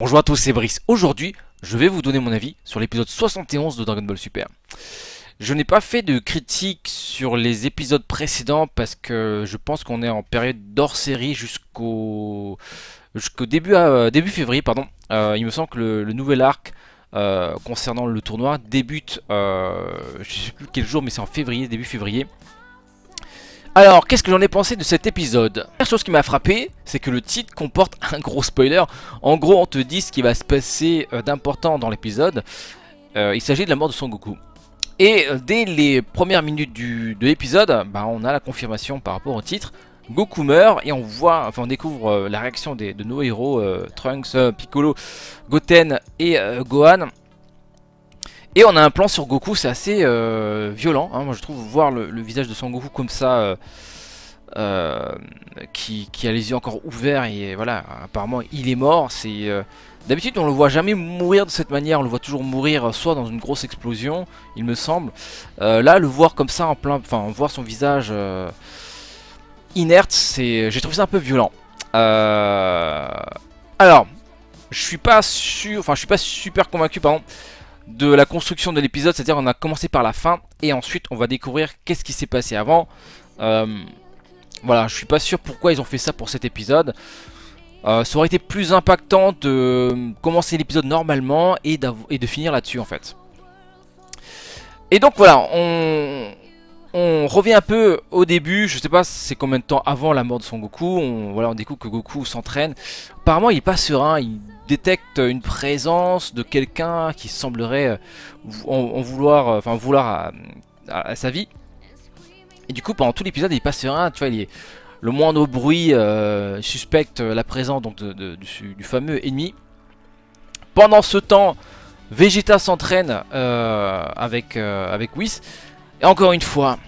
Bonjour à tous, c'est Brice. Aujourd'hui, je vais vous donner mon avis sur l'épisode 71 de Dragon Ball Super. Je n'ai pas fait de critique sur les épisodes précédents parce que je pense qu'on est en période d'hors série jusqu'au début février, pardon. Il me semble que le nouvel arc concernant le tournoi débute, je sais plus quel jour, mais c'est en février, début février. Alors, qu'est-ce que j'en ai pensé de cet épisode? La première chose qui m'a frappé, c'est que le titre comporte un gros spoiler. En gros, on te dit ce qui va se passer d'important dans l'épisode. Il s'agit de la mort de Son Goku. Et dès les premières minutes de l'épisode, bah, on a la confirmation par rapport au titre. Goku meurt et on découvre la réaction de nos héros, Trunks, Piccolo, Goten et Gohan. Et on a un plan sur Goku, c'est assez violent, hein. Moi je trouve voir le visage de Son Goku comme ça, qui a les yeux encore ouverts et voilà, apparemment il est mort. D'habitude on le voit jamais mourir de cette manière, on le voit toujours mourir soit dans une grosse explosion, il me semble. Là le voir comme ça en plein, enfin voir son visage inerte, j'ai trouvé ça un peu violent. Alors, je suis pas super convaincu, pardon, de la construction de l'épisode, c'est-à-dire on a commencé par la fin et ensuite on va découvrir qu'est-ce qui s'est passé avant. Voilà, je suis pas sûr pourquoi ils ont fait ça pour cet épisode. Ça aurait été plus impactant de commencer l'épisode normalement et de finir là-dessus en fait. Et donc voilà, on revient un peu au début, je sais pas c'est combien de temps avant la mort de Son Goku. On découvre que Goku s'entraîne. Apparemment il est pas serein, il détecte une présence de quelqu'un qui semblerait vouloir à sa vie. Et du coup pendant tout l'épisode il est pas serein, tu vois, le moindre bruit suspecte la présence donc, du fameux ennemi. Pendant ce temps, Vegeta s'entraîne avec Whis. Et encore une fois,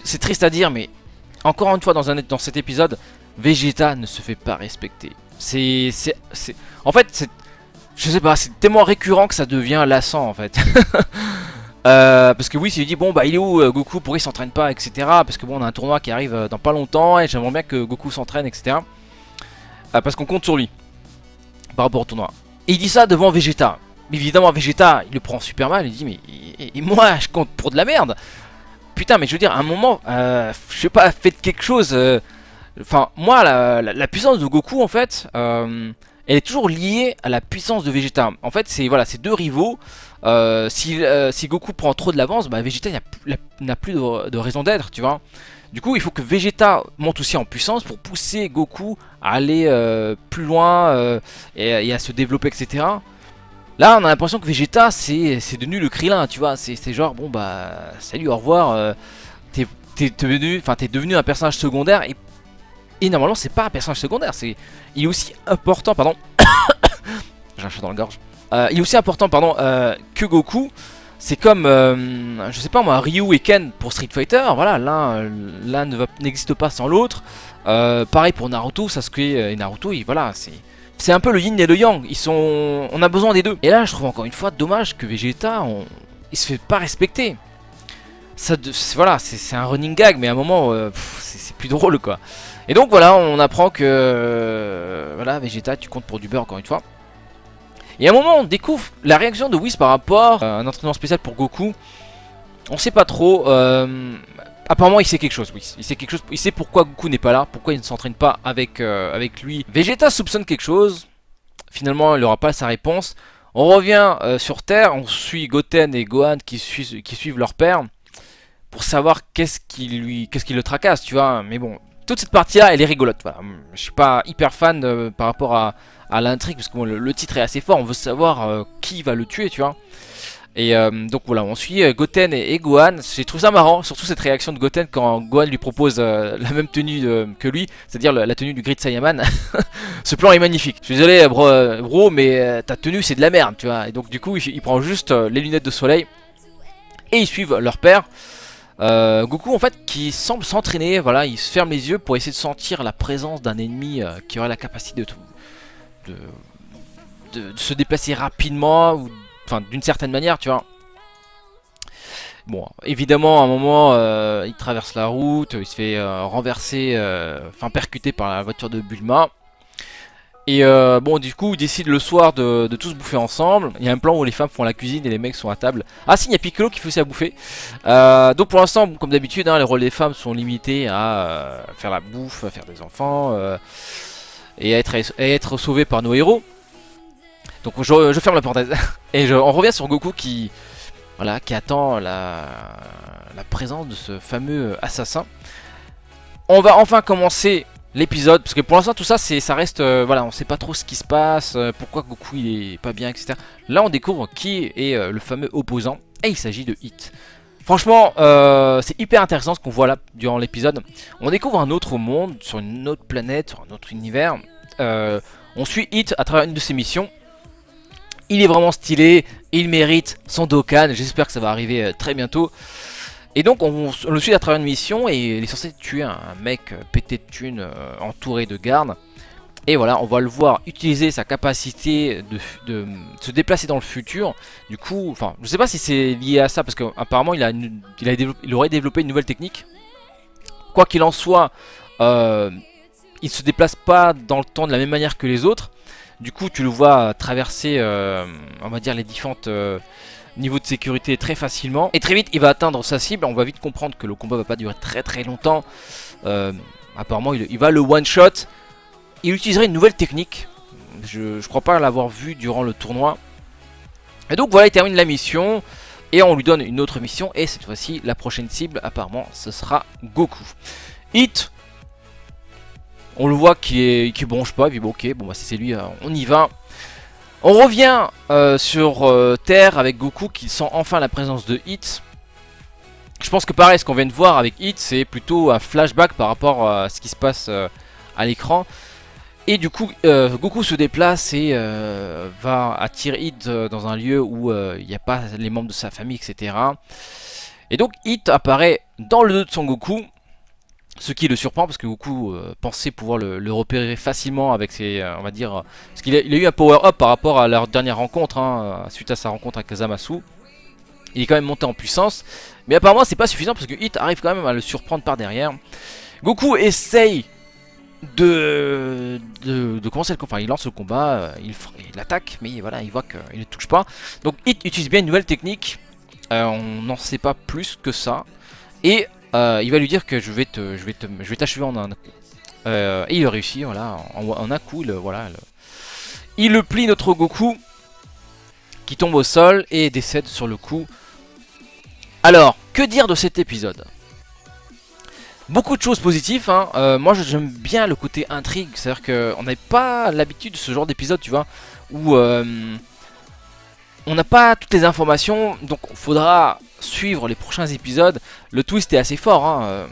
c'est triste à dire, mais encore une fois dans cet épisode, Vegeta ne se fait pas respecter. En fait, je sais pas, c'est tellement récurrent que ça devient lassant en fait. Parce que oui, il dit bon bah il est où Goku, pourquoi il s'entraîne pas, etc. Parce que bon on a un tournoi qui arrive dans pas longtemps et j'aimerais bien que Goku s'entraîne, etc. Parce qu'on compte sur lui par rapport au tournoi. Et il dit ça devant Vegeta. Mais évidemment Vegeta il le prend super mal, il dit mais et moi je compte pour de la merde. Putain mais je veux dire à un moment, je sais pas, faites quelque chose. Enfin moi la puissance de Goku en fait, elle est toujours liée à la puissance de Vegeta. En fait c'est deux rivaux. Si Goku prend trop de l'avance, bah Vegeta n'a plus de raison d'être, tu vois. Du coup, il faut que Vegeta monte aussi en puissance pour pousser Goku à aller plus loin et à se développer, etc. Là, on a l'impression que Vegeta, c'est devenu le Krillin, tu vois. C'est genre, bon bah, salut, au revoir. T'es devenu un personnage secondaire et normalement, c'est pas un personnage secondaire. Il est aussi important, pardon. J'ai un chat dans la gorge. Il est aussi important que Goku. C'est comme je sais pas moi, Ryu et Ken pour Street Fighter. Voilà, l'un n'existe pas sans l'autre. Pareil pour Naruto, Sasuke et Naruto. Voilà, c'est un peu le yin et le yang. On a besoin des deux. Et là, je trouve encore une fois dommage que Vegeta, il se fait pas respecter. Voilà, c'est un running gag, mais à un moment, c'est plus drôle quoi. Et donc voilà, on apprend que voilà, Vegeta, tu comptes pour du beurre encore une fois. Et à un moment on découvre la réaction de Whis par rapport à un entraînement spécial pour Goku. On sait pas trop. Apparemment il sait quelque chose, Whis. Il sait quelque chose. Il sait pourquoi Goku n'est pas là, pourquoi il ne s'entraîne pas avec lui. Vegeta soupçonne quelque chose. Finalement il n'aura pas sa réponse. On revient sur Terre, on suit Goten et Gohan qui suivent leur père pour savoir qu'est-ce qui le tracasse, tu vois. Mais bon, toute cette partie-là, elle est rigolote. Voilà. Je suis pas hyper fan par rapport à l'intrigue, parce que bon, le titre est assez fort. On veut savoir qui va le tuer, tu vois. Et donc voilà, on suit Goten et Gohan. J'ai trouvé ça marrant, surtout cette réaction de Goten quand Gohan lui propose la même tenue que lui, c'est-à-dire la tenue du Great Saiyaman. Ce plan est magnifique. Je suis désolé, bro, mais ta tenue c'est de la merde, tu vois. Et donc du coup, il prend juste les lunettes de soleil et ils suivent leur père. Goku en fait qui semble s'entraîner, voilà, il se ferme les yeux pour essayer de sentir la présence d'un ennemi qui aurait la capacité de se déplacer rapidement, ou enfin d'une certaine manière, tu vois. Bon, évidemment à un moment il traverse la route, il se fait renverser, enfin percuter par la voiture de Bulma. Et bon, du coup, ils décident le soir de tous bouffer ensemble. Il y a un plan où les femmes font la cuisine et les mecs sont à table. Ah si, il y a Piccolo qui fait aussi à bouffer. Donc pour l'instant, comme d'habitude, hein, les rôles des femmes sont limités à faire la bouffe, à faire des enfants et à être sauvés par nos héros. Donc je ferme la parenthèse. Et on revient sur Goku qui, voilà, qui attend la présence de ce fameux assassin. On va enfin commencer l'épisode, parce que pour l'instant tout ça ça reste, voilà, on sait pas trop ce qui se passe, pourquoi Goku il est pas bien, etc. Là on découvre qui est le fameux opposant, et il s'agit de Hit. Franchement, c'est hyper intéressant ce qu'on voit là durant l'épisode. On découvre un autre monde, sur une autre planète, sur un autre univers. On suit Hit à travers une de ses missions. Il est vraiment stylé, il mérite son Dokkan, j'espère que ça va arriver très bientôt. Et donc on le suit à travers une mission et il est censé tuer un mec pété de thunes, entouré de gardes. Et voilà, on va le voir utiliser sa capacité de se déplacer dans le futur. Du coup, enfin, je sais pas si c'est lié à ça parce qu'apparemment il aurait développé une nouvelle technique. Quoi qu'il en soit, il se déplace pas dans le temps de la même manière que les autres. Du coup, tu le vois traverser, on va dire, les différentes niveaux de sécurité très facilement. Et très vite, il va atteindre sa cible. On va vite comprendre que le combat va pas durer très longtemps. Apparemment, il va le one-shot. Il utiliserait une nouvelle technique. Je crois pas l'avoir vu durant le tournoi. Et donc voilà, il termine la mission. Et on lui donne une autre mission. Et cette fois-ci, la prochaine cible, apparemment, ce sera Goku. Hit. On le voit qui bronche pas. Et puis bon, ok, bon, bah, si c'est lui, on y va. On revient sur Terre avec Goku qui sent enfin la présence de Hit. Je pense que pareil, ce qu'on vient de voir avec Hit, c'est plutôt un flashback par rapport à ce qui se passe à l'écran. Et du coup, Goku se déplace et va attirer Hit dans un lieu où il n'y a pas les membres de sa famille, etc. Et donc Hit apparaît dans le dos de Son Goku. Ce qui le surprend parce que Goku pensait pouvoir le repérer facilement avec ses, on va dire, parce qu'il a eu un power up par rapport à leur dernière rencontre, hein, suite à sa rencontre avec Zamasu. Il est quand même monté en puissance, mais apparemment c'est pas suffisant parce que Hit arrive quand même à le surprendre par derrière. Goku essaye de commencer le combat, enfin il lance le combat, il attaque, mais voilà, il voit qu'il ne touche pas. Donc Hit utilise bien une nouvelle technique, on n'en sait pas plus que ça, et il va lui dire que je vais t'achever en un coup. Et il réussit, voilà, en un coup, il le plie notre Goku, qui tombe au sol et décède sur le coup. Alors, que dire de cet épisode? Beaucoup de choses positives, hein. Moi j'aime bien le côté intrigue, c'est-à-dire qu'on n'avait pas l'habitude de ce genre d'épisode, tu vois, où on n'a pas toutes les informations, donc il faudra suivre les prochains épisodes. Le twist est assez fort, hein.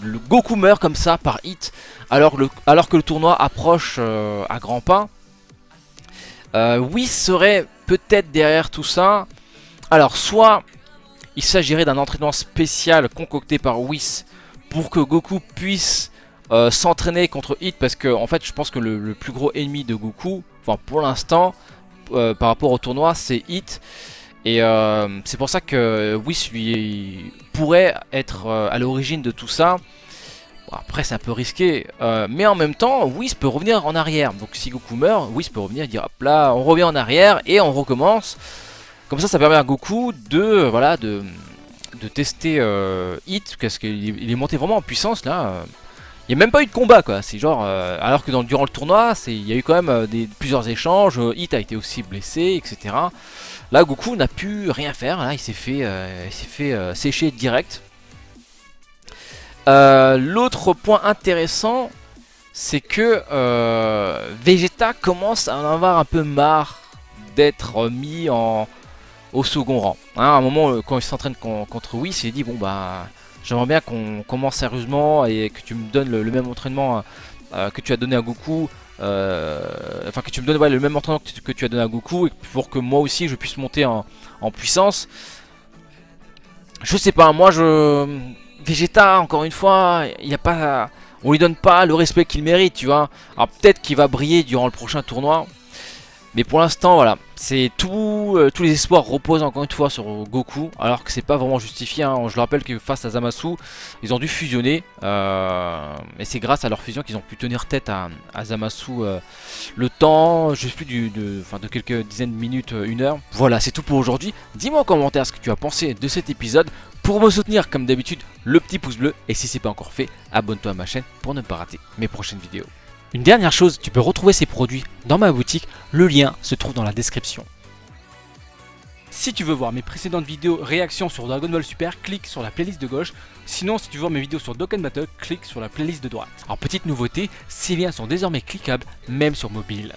Le Goku meurt comme ça par Hit, alors que le tournoi approche à grands pas. Whis serait peut-être derrière tout ça. Alors soit il s'agirait d'un entraînement spécial concocté par Whis pour que Goku puisse s'entraîner contre Hit, parce que en fait je pense que le plus gros ennemi de Goku, enfin pour l'instant, par rapport au tournoi, c'est Hit. Et c'est pour ça que Whis lui pourrait être à l'origine de tout ça. Bon, après c'est un peu risqué, mais en même temps Whis peut revenir en arrière. Donc si Goku meurt, Whis peut revenir et dire hop là, on revient en arrière et on recommence. Comme ça permet à Goku de tester Hit, parce qu'il est monté vraiment en puissance là. Il n'y a même pas eu de combat, quoi. C'est genre, alors que durant le tournoi, il y a eu quand même plusieurs échanges. Hit a été aussi blessé, etc. Là, Goku n'a pu rien faire. Là, il s'est fait sécher direct. L'autre point intéressant, c'est que Vegeta commence à en avoir un peu marre d'être mis au second rang. Hein, à un moment, quand il s'entraîne contre Whis, il dit bon bah, j'aimerais bien qu'on commence sérieusement et que tu me donnes le même entraînement que tu as donné à Goku. Enfin, que tu me donnes le même entraînement que tu as donné à Goku, et pour que moi aussi je puisse monter en puissance. Je sais pas, moi Vegeta, encore une fois, on lui donne pas le respect qu'il mérite, tu vois. Alors peut-être qu'il va briller durant le prochain tournoi, Mais pour l'instant, voilà, c'est tout, tous les espoirs reposent encore une fois sur Goku, alors que c'est pas vraiment justifié. Hein. Je le rappelle que face à Zamasu, ils ont dû fusionner, et c'est grâce à leur fusion qu'ils ont pu tenir tête à Zamasu le temps, je sais plus, de quelques dizaines de minutes, une heure. Voilà, c'est tout pour aujourd'hui. Dis-moi en commentaire ce que tu as pensé de cet épisode. Pour me soutenir, comme d'habitude, le petit pouce bleu, et si c'est pas encore fait, abonne-toi à ma chaîne pour ne pas rater mes prochaines vidéos. Une dernière chose, tu peux retrouver ces produits dans ma boutique, le lien se trouve dans la description. Si tu veux voir mes précédentes vidéos réactions sur Dragon Ball Super, clique sur la playlist de gauche. Sinon, si tu veux voir mes vidéos sur Dokkan Battle, clique sur la playlist de droite. Alors petite nouveauté, ces liens sont désormais cliquables, même sur mobile.